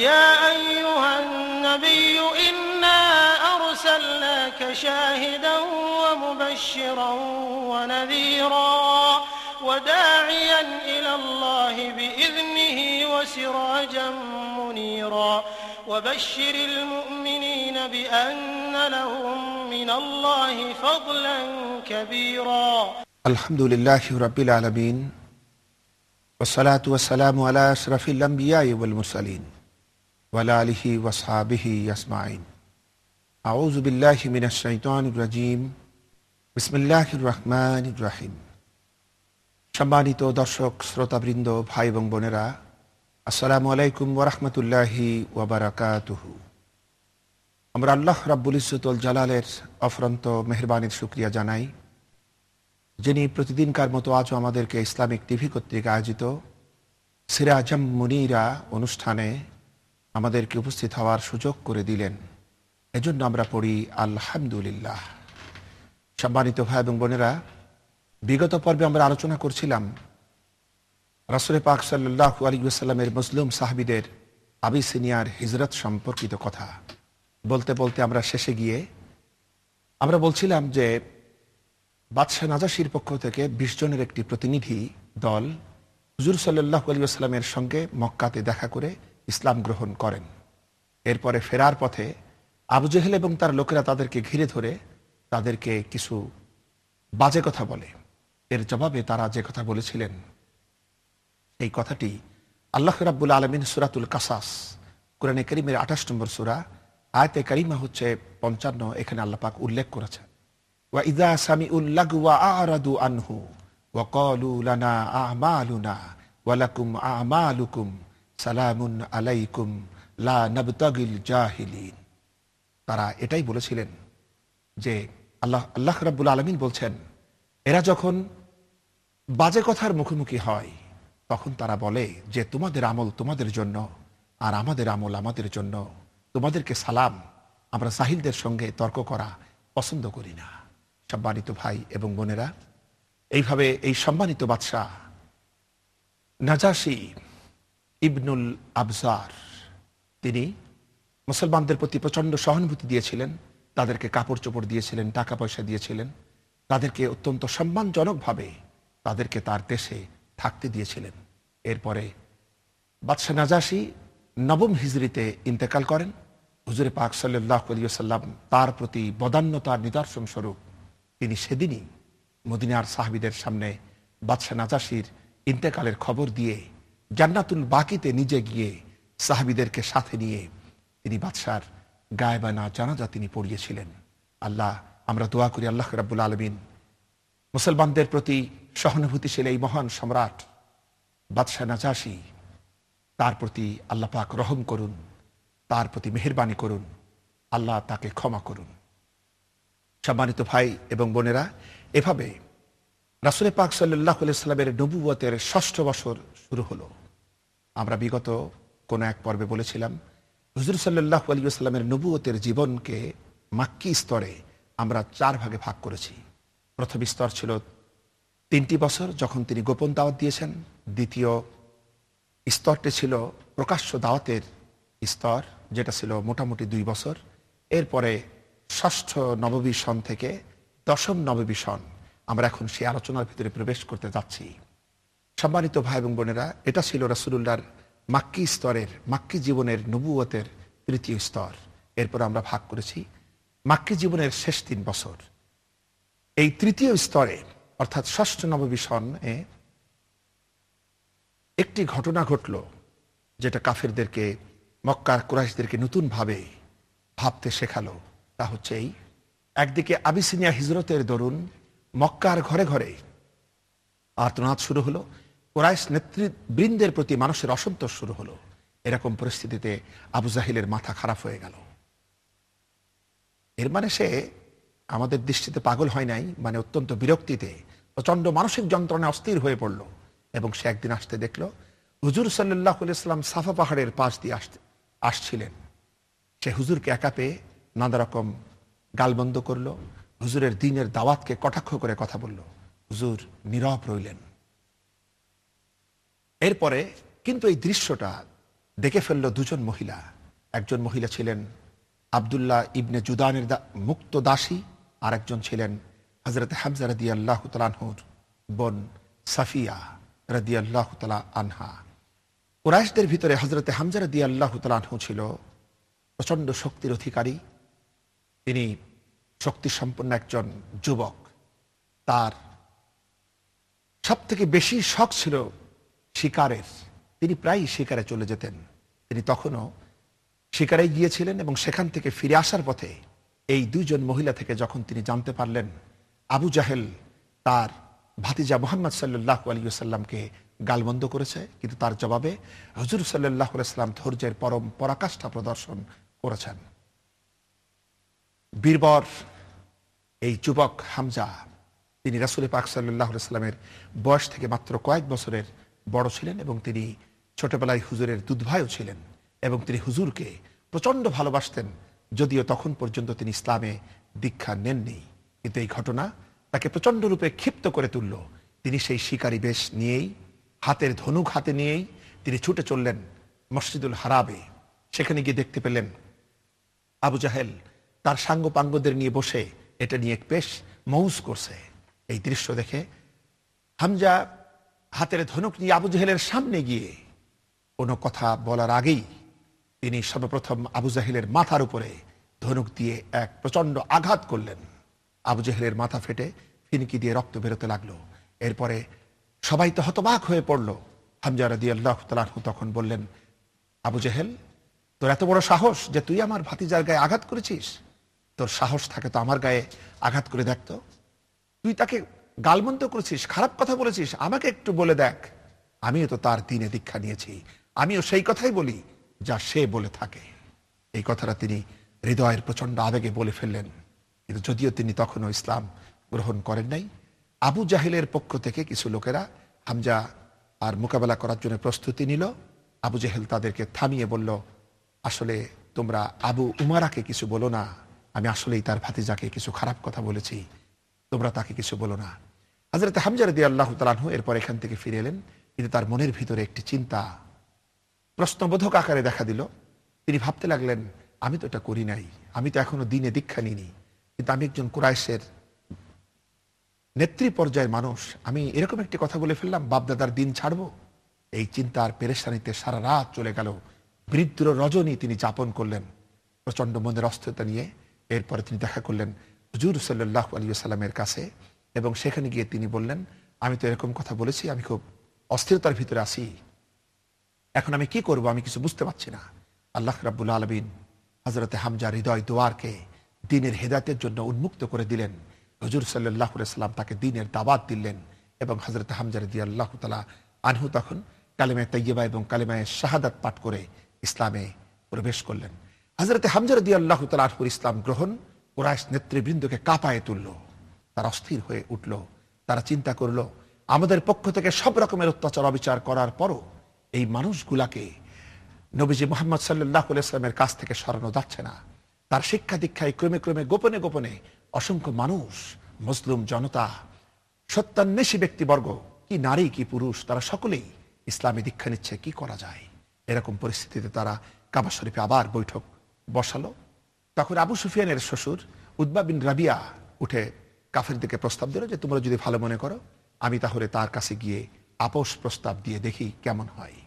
يا أيها النبي إنا أرسلناك شاهدا ومبشرا ونذيرا وداعيا إلى الله بإذنه وسراجا منيرا وبشر المؤمنين بأن لهم من الله فضلا كبيرا الحمد لله رب العالمين والصلاة والسلام على أشرف الأنبياء والمرسلين وعلى آله وصحبه أجمعين أعوذ بالله من الشيطان الرجيم بسم الله الرحمن الرحيم সম্মানিত দর্শক শ্রোতাবৃন্দ ভাই এবং বোনেরা, আসসালামু আলাইকুম ওয়া রাহমাতুল্লাহি ওয়া বারাকাতুহু। আমরা আল্লাহ রাব্বুল ইজ্জত ওয়াল জালালের অফুরন্ত মেহেরবানির শুকরিয়া জানাই, যিনি প্রতিদিনকার মতো আজও আমাদেরকে ইসলামিক টিভি কর্তৃক আয়োজিত সিরাজাম মুনীরা অনুষ্ঠানে আমাদেরকে উপস্থিত হওয়ার সুযোগ করে দিলেন। এজন্য আমরা পড়ি আলহামদুলিল্লাহ। সম্মানিত ভাই এবং বোনেরা, বিগত পর্বে আমরা আলোচনা করছিলাম রাসূল পাক সাল্লাল্লাহু আলাইহি ওয়াসাল্লামের মুসলিম সাহাবীদের আবিসিনিয়ার হিজরত সম্পর্কিত কথা। বলতে বলতে আমরা শেষে গিয়ে আমরা বলছিলাম যে বাদশাহ নাজাশির পক্ষ থেকে 20 জনের একটি প্রতিনিধি দল হুজুর সাল্লাল্লাহু আলাইহি ওয়াসাল্লামের সঙ্গে মক্কাতে দেখা করে ইসলাম গ্রহণ করেন। এরপরে ফেরার পথে আবু জেহেল এবং তার লোকেরা তাদেরকে ঘিরে ধরে তাদেরকে কিছু বাজে কথা বলে। এর জবাবে তারা যে কথা বলেছিলেন এই কথাটি আল্লাহ রাব্বুল আলামিন সূরাতুল কাসাস, কোরআনে কারীমের 28 নম্বর সূরা, আয়াতে কারিমা হচ্ছে 55, এখানে আল্লাহ পাক উল্লেখ করেছেন, ওয়া ইযা সামিউল লাগওয়া আ'রাদু আনহু ওয়া ক্বালু লানা আ'মালুনা ওয়া লাকুম আ'মালুকুম সালামুন আলাইকুম লা নাবতাগিল জাহিলিন। তারা এটাই বলেছিলেন যে আল্লাহ রাব্বুল আলামিন বলছেন, এরা যখন বাজে কথার মুখোমুখি হয় তখন তারা বলে যে তোমাদের আমল তোমাদের জন্য আর আমাদের আমল আমাদের জন্য, তোমাদেরকে সালাম, আমরা জাহিলদের সঙ্গে তর্ক করা পছন্দ করি না। সম্মানিত ভাই এবং বোনেরা, এইভাবে এই সম্মানিত বাদশাহ নাজাশি ইবনুল আবজার তিনি মুসলমানদের প্রতি প্রচণ্ড সহানুভূতি দিয়েছিলেন, তাদেরকে কাপড় চোপড় দিয়েছিলেন, টাকা পয়সা দিয়েছিলেন, তাদেরকে অত্যন্ত সম্মানজনকভাবে তাদেরকে তার দেশে থাকতে দিয়েছিলেন। এরপরে বাদশাহ নাজাশি 9ম হিজরিতে ইন্তেকাল করেন। হুজুরে পাক সাল্লাল্লাহু আলাইহি ওয়াসাল্লাম তার প্রতি বদান্যতার নিদর্শন স্বরূপ তিনি সেদিনই মদিনার সাহাবীদের সামনে বাদশাহ নাজাশির ইন্তেকালের খবর দিয়ে জান্নাতুল বাকিতে নিজে গিয়ে সাহাবীদেরকে সাথে নিয়ে তিনি বাদশার গায়বানা জানাজা তিনি পড়িয়েছিলেন। আমরা দোয়া করি আল্লাহ রাব্বুল আলামিন মুসলমানদের প্রতি সহানুভূতিশীল এই মহান সম্রাট বাদশাহ নাজাশি, তার প্রতি আল্লাহ পাক রহম করুন, তার প্রতি মেহেরবানি করুন, আল্লাহ তাকে ক্ষমা করুন। সম্মানিত ভাই এবং বোনেরা, এভাবে রাসূল পাক সাল্লাল্লাহু আলাইহি ওয়াসাল্লামের নবুয়তের 6ষ্ঠ বছর শুরু হলো। আমরা বিগত কোন এক পর্বে বলেছিলাম হুজুর সাল্লাল্লাহু আলাইহি ওয়াসাল্লামের নবুয়তের জীবনকে মাক্কি স্তরে আমরা 4 ভাগে ভাগ করেছি। প্রথম স্তর ছিল 3টি বছর, যখন তিনি গোপন দাওয়াত দিয়েছেন। দ্বিতীয় স্তরটি ছিল প্রকাশ্য দাওয়াতের স্তর, যেটা ছিল মোটামুটি 2 বছর। এরপরে 6ষ্ঠ নববী সন থেকে 10ম নববী সন, আমরা এখন সেই আলোচনার ভিতরে প্রবেশ করতে যাচ্ছি। সম্মানিত ভাই এবং বোনেরা, এটা ছিল রাসূলুল্লাহর মাক্কি স্তরের, মাক্কি জীবনের নবুয়তের 3য় স্তর। এরপর আমরা ভাগ করেছি মাক্কি জীবনের শেষ 3 বছর। এই 3য় স্তরে অর্থাৎ 6ষ্ঠ নববী সনে একটি ঘটনা ঘটল, যেটা কাফেরদেরকে, মক্কার কুরাইশদেরকে নতুনভাবে ভাবতে শেখালো। তা হচ্ছে এই, একদিকে আবিসিনিয়া হিজরতের দরুন মক্কার ঘরে ঘরে আর্তনাদ শুরু হলো, কুরাইশ নেতৃবৃন্দের প্রতি মানুষের অসন্তোষ শুরু হলো। এরকম পরিস্থিতিতে আবু জাহিলের মাথা খারাপ হয়ে গেল। এর মানে সে আমাদের দৃষ্টিতে পাগল হয় নাই, মানে অত্যন্ত বিরক্তিতে, প্রচন্ড মানসিক যন্ত্রণায় অস্থির হয়ে পড়ল। এবং সে একদিন আসতে দেখল হুজুর সাল্লাল্লাহু আলাইহি ওয়াসাল্লাম সাফা পাহাড়ের পাশ দিয়ে আসছিলেন। সে হুজুরকে একা পেয়ে নানা রকম গালবন্ধ করলো, হুজুরের দ্বীনের দাওয়াতকে কটাক্ষ করে কথা বলল। হুজুর নীরব রইলেন। এরপরে কিন্তু এই দৃশ্যটা দেখে ফেলল দুজন মহিলা। একজন মহিলা ছিলেন আব্দুল্লাহ ইবনে জুদানের মুক্ত দাসী, আর একজন ছিলেন হযরত হামজা রাদিয়াল্লাহু তাআলা আনহুর বোন সাফিয়া রাদিয়াল্লাহু তাআলা আনহা। কুরাইশদের ভিতরে হযরত হামজা রাদিয়াল্লাহু তাআলা আনহু ছিল প্রচণ্ড শক্তির অধিকারী। তিনি শক্তিসম্পন্ন একজন যুবক। তার সবথেকে বেশি শখ ছিল শিকারের। তিনি প্রায়ই শিকারে চলে যেতেন। তিনি তখনও শিকারে গিয়েছিলেন এবং সেখান থেকে ফিরে আসার পথে এই দুইজন মহিলা থেকে যখন তিনি জানতে পারলেন আবু জাহেল তার ভাতিজা মুহাম্মদ সাল্লাল্লাহু আলাইহি ওয়াসাল্লামকে গালমন্দ করেছে, কিন্তু তার জবাবে হুজুর সাল্লাল্লাহু আলাইহি ওয়াসাল্লাম ধৈর্যের পরম পরাকাষ্ঠা প্রদর্শন করেছেন। বীরবর এই যুবক হামজা, তিনি রাসূল পাক সাল্লাল্লাহু আলাইহি ওয়াসাল্লামের বয়স থেকে মাত্র কয়েক বছরের বড় ছিলেন এবং তিনি ছোটবেলায় হুজুরের দুধ ভাইও ছিলেন এবং তিনি হুজুরকে প্রচণ্ড ভালোবাসতেন, যদিও তখন পর্যন্ত তিনি ইসলামে দীক্ষা নেননি। কিন্তু এই ঘটনা তাকে প্রচণ্ড রূপে ক্ষিপ্ত করে তুলল। তিনি সেই শিকারী বেশ নিয়েই, হাতের ধনুক হাতে নিয়েই তিনি ছুটে চললেন মসজিদুল হারামে। সেখানে গিয়ে দেখতে পেলেন আবু জাহেল তার সাঙ্গপাঙ্গদের নিয়ে বসে এটা নিয়ে বেশ মৌজ করছে। এই দৃশ্য দেখে হামজা হাতের ধনুক নিয়ে আবু জাহেলের সামনে গিয়ে কোনো কথা বলার আগেই তিনি সর্বপ্রথম আবু জাহেলের মাথার উপরে ধনুক দিয়ে এক প্রচণ্ড আঘাত করলেন। আবু জাহেলের মাথা ফেটে ফিনকি দিয়ে রক্ত বেরোতে লাগলো। এরপরে সবাই তো হতবাক হয়ে পড়ল। হামজা রাদিয়াল্লাহু তাআলা আনহু তখন বললেন, আবু জাহেল, তোর এত বড় সাহস যে তুই আমার ভাতিজার গায়ে আঘাত করেছিস? তোর সাহস থাকে তো আমার গায়ে আঘাত করে দেখতো। তুই তাকে গালমন্দ করেছিস, খারাপ কথা বলেছিস, আমাকে একটু বলে দেখ। আমিও তো তার দ্বীনে দীক্ষা নিয়েছি, আমিও সেই কথাই বলি যা সে বলে থাকে। এই কথাটা তিনি হৃদয়ের প্রচণ্ড আবেগে বলে ফেললেন। কিন্তু যদিও তিনি তখনও ইসলাম গ্রহণ করেন নাই, আবু জাহেলের পক্ষ থেকে কিছু লোকেরা হামজা আর মোকাবেলা করার জন্য প্রস্তুতি নিল। আবু জাহেল তাদেরকে থামিয়ে বলল, আসলে তোমরা আবু উমারাকে কিছু বলো না, আমি আসলেই তার ভাতিজাকে কিছু খারাপ কথা বলেছি, তোমরা তাকে কিছু বলো না। হযরত হামজা রাদিয়াল্লাহু তাআলা আনহু এরপর এখান থেকে ফিরে এলেন, কিন্তু তার মনের ভিতরে একটি চিন্তা প্রশ্নবোধক আকারে দেখা দিল। তিনি ভাবতে লাগলেন, আমি তো এটা করি নাই, আমি তো এখনো দ্বীনে দীক্ষা নিইনি, কিন্তু আমি একজন কুরাইশের নেত্রী পর্যায়ের মানুষ, আমি এরকম একটি কথা বলে ফেললাম, বাপদাদার দিন ছাড়বো? এই চিন্তার পেরেশানিতে সারা রাত চলে গেল। বৃদ্ধ রজনী তিনি যাপন করলেন প্রচণ্ড মনের অস্থিরতা নিয়ে। এরপরে তিনি দেখা করলেন হুজুর সাল্লাল্লাহু আলাইহি ওয়াসাল্লামের কাছে এবং সেখানে গিয়ে তিনি বললেন, আমি তো এরকম কথা বলেছি, আমি খুব অস্থিরতার ভিতরে আছি, এখন আমি কি করব, আমি কিছু বুঝতে পারছি না। আল্লাহ রাব্বুল আলামিন হযরত হামজার হৃদয় দুয়ারকে দ্বীনের হেদায়েতের জন্য উন্মুক্ত করে দিলেন। হুজুর সাল্লাল্লাহু আলাইহি ওয়াসাল্লাম তাকে দ্বীনের দাওয়াত দিলেন এবং হযরত হামজা রাদিয়াল্লাহু তাআলা আনহু তখন কালেমায়ে তাইয়্যিবা এবং কালেমায়ে শাহাদাত পাঠ করে ইসলামে প্রবেশ করলেন। হযরত হামজা রাদিয়াল্লাহু তাআলা আনহুর ইসলাম গ্রহণ কুরাইশ নেতৃবৃন্দকে কাঁপায়ে তুলল। তারা অস্থির হয়ে উঠল। তারা চিন্তা করল, আমাদের পক্ষ থেকে সব রকমের অত্যাচার অবিচার করার পরও এই মানুষগুলাকে নবীজি মুহাম্মদ সাল্লাল্লাহু আলাইহি ওয়াসাল্লামের কাছ থেকে সরানো যাচ্ছে না। তার শিক্ষা দীক্ষায় ক্রমে ক্রমে গোপনে গোপনে অসংখ্য মানুষ, মুসলিম জনতা, সত্যান্বেষী ব্যক্তিবর্গ, কি নারী কি পুরুষ, তারা সকলেই ইসলামে দীক্ষা নিচ্ছে, কি করা যায়? এরকম পরিস্থিতিতে তারা কাবা শরীফে আবার বৈঠক বসালো। তখন আবু সুফিয়ানের শ্বশুর উতবা বিন রাবিয়া উঠে কাফেরদেরকে প্রস্তাব দিল যে তোমরা যদি ভালো মনে করো, আমি তাহলে তার কাছে গিয়ে আপোষ প্রস্তাব দিয়ে দেখি কেমন হয়।